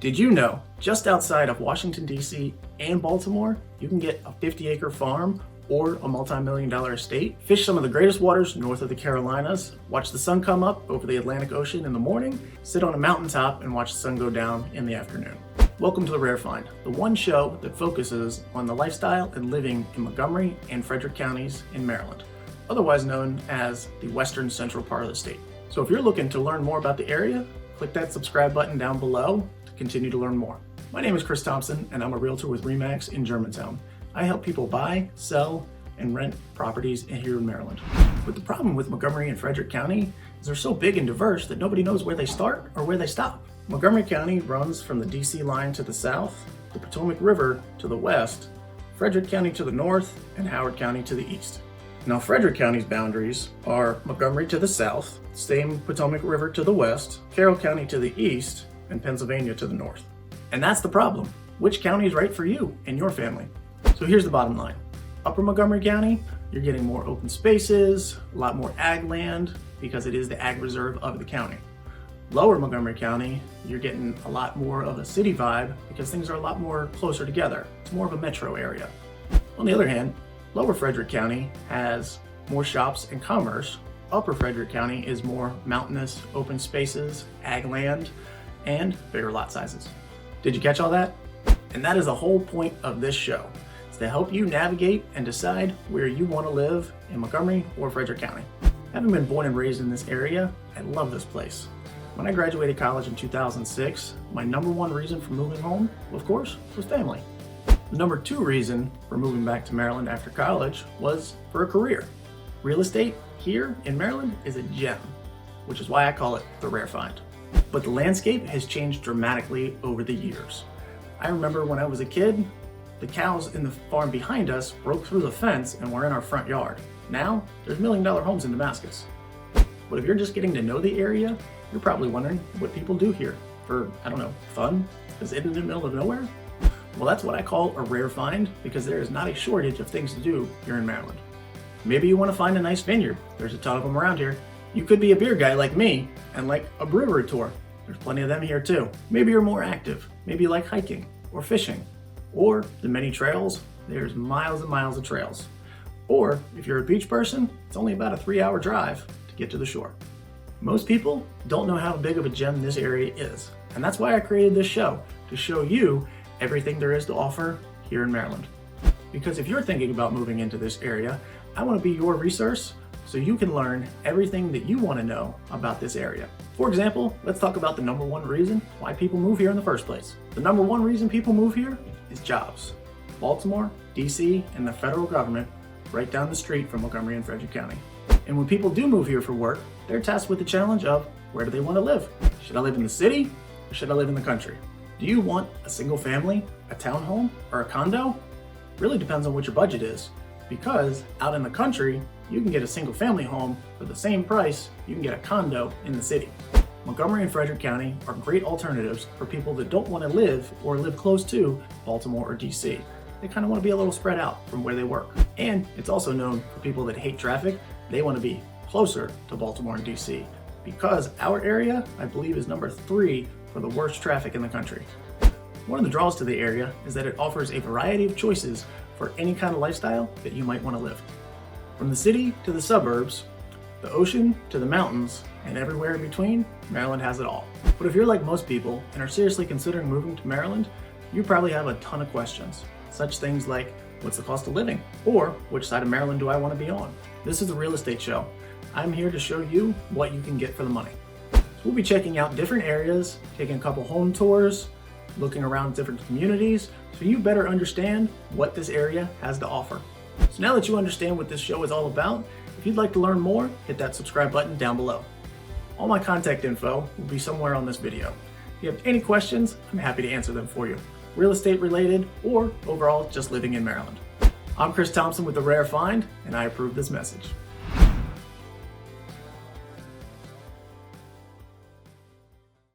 Did you know, just outside of Washington, D.C. and Baltimore, you can get a 50-acre farm or a multi-million-dollar estate, fish some of the greatest waters north of the Carolinas, watch the sun come up over the Atlantic Ocean in the morning, sit on a mountaintop and watch the sun go down in the afternoon. Welcome to The Rare Find, the one show that focuses on the lifestyle and living in Montgomery and Frederick Counties in Maryland, otherwise known as the western central part of the state. So if you're looking to learn more about the area, click that subscribe button down below to continue to learn more. My name is Chris Thompson and I'm a realtor with RE/MAX in Germantown. I help people buy, sell, and rent properties here in Maryland. But the problem with Montgomery and Frederick County is they're so big and diverse that nobody knows where they start or where they stop. Montgomery County runs from the DC line to the south, the Potomac River to the west, Frederick County to the north, and Howard County to the east. Now Frederick County's boundaries are Montgomery to the south, same Potomac River to the west, Carroll County to the east, and Pennsylvania to the north. And that's the problem. Which county is right for you and your family? So here's the bottom line. Upper Montgomery County, you're getting more open spaces, a lot more ag land because it is the ag reserve of the county. Lower Montgomery County, you're getting a lot more of a city vibe because things are a lot more closer together. It's more of a metro area. On the other hand, Lower Frederick County has more shops and commerce. Upper Frederick County is more mountainous, open spaces, ag land, and bigger lot sizes. Did you catch all that? And that is the whole point of this show. It's to help you navigate and decide where you want to live in Montgomery or Frederick County. Having been born and raised in this area, I love this place. When I graduated college in 2006, my number one reason for moving home, of course, was family. The number two reason for moving back to Maryland after college was for a career. Real estate here in Maryland is a gem, which is why I call it the rare find. But the landscape has changed dramatically over the years. I remember when I was a kid, the cows in the farm behind us broke through the fence and were in our front yard. Now, there's million-dollar homes in Damascus. But if you're just getting to know the area, you're probably wondering what people do here for, I don't know, fun? Is it in the middle of nowhere? Well, that's what I call a rare find because there is not a shortage of things to do here in Maryland. Maybe you want to find a nice vineyard. There's a ton of them around here. You could be a beer guy like me and like a brewery tour. There's plenty of them here too. Maybe you're more active. Maybe you like hiking or fishing. Or the many trails, there's miles and miles of trails. Or if you're a beach person, it's only about a 3-hour drive to get to the shore. Most people don't know how big of a gem this area is. And that's why I created this show, to show you everything there is to offer here in Maryland. Because if you're thinking about moving into this area, I want to be your resource so you can learn everything that you want to know about this area. For example, let's talk about the number one reason why people move here in the first place. The number one reason people move here is jobs. Baltimore, DC, and the federal government right down the street from Montgomery and Frederick County. And when people do move here for work, they're tasked with the challenge of where do they want to live? Should I live in the city or should I live in the country? Do you want a single family, a townhome, or a condo? Really depends on what your budget is, because out in the country, you can get a single family home for the same price you can get a condo in the city. Montgomery and Frederick County are great alternatives for people that don't want to live or live close to Baltimore or DC. They kind of want to be a little spread out from where they work. And it's also known for people that hate traffic, they want to be closer to Baltimore and DC because our area, I believe, is number 3 for the worst traffic in the country. One of the draws to the area is that it offers a variety of choices for any kind of lifestyle that you might want to live. From the city to the suburbs, the ocean to the mountains, and everywhere in between, Maryland has it all. But if you're like most people and are seriously considering moving to Maryland, you probably have a ton of questions. Such things like, what's the cost of living? Or, which side of Maryland do I want to be on? This is a real estate show. I'm here to show you what you can get for the money. So we'll be checking out different areas, taking a couple home tours, looking around different communities, so you better understand what this area has to offer. So now that you understand what this show is all about, if you'd like to learn more, hit that subscribe button down below. All my contact info will be somewhere on this video. If you have any questions, I'm happy to answer them for you. Real estate related, or overall just living in Maryland. I'm Chris Thompson with The Rare Find, and I approve this message.